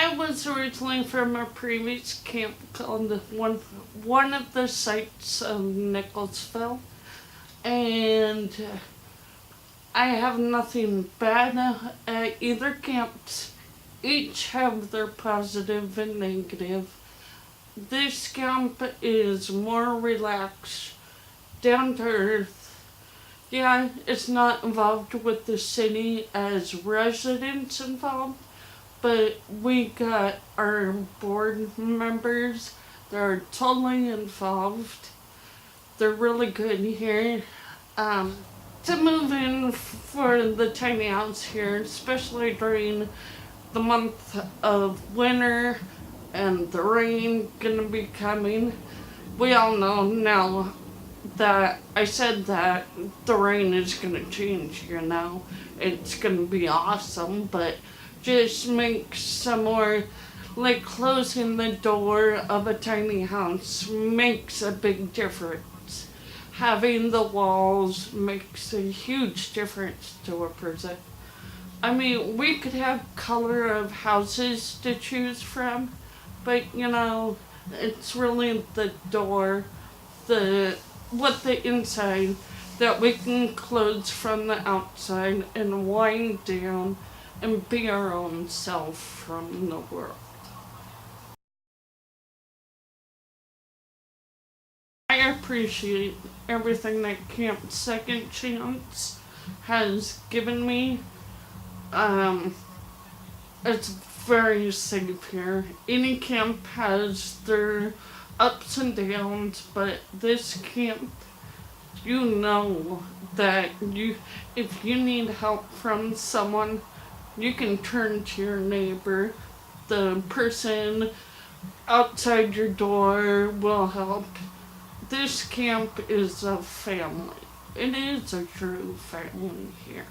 I was originally from a previous camp called one of the sites of Nicholasville, and I have nothing bad at either camps. Each have their positive and negative. This camp is more relaxed, down to earth. Yeah, it's not involved with the city as residents involved, but we got our board members that are totally involved. They're really good here. To move in for the tiny house here, especially during the month of winter and the rain gonna be coming. We all know now that I said that the rain is gonna change, It's gonna be awesome, but just makes some more, like closing the door of a tiny house makes a big difference. Having the walls makes a huge difference to a person. I mean, we could have color of houses to choose from, but it's really the door, what the inside that we can close from the outside and wind down and be our own self from the world. I appreciate everything that Camp Second Chance has given me. It's very safe here. Any camp has their ups and downs, but this camp, you know that if you need help from someone, you can turn to your neighbor. The person outside your door will help. This camp is a family. It is a true family here.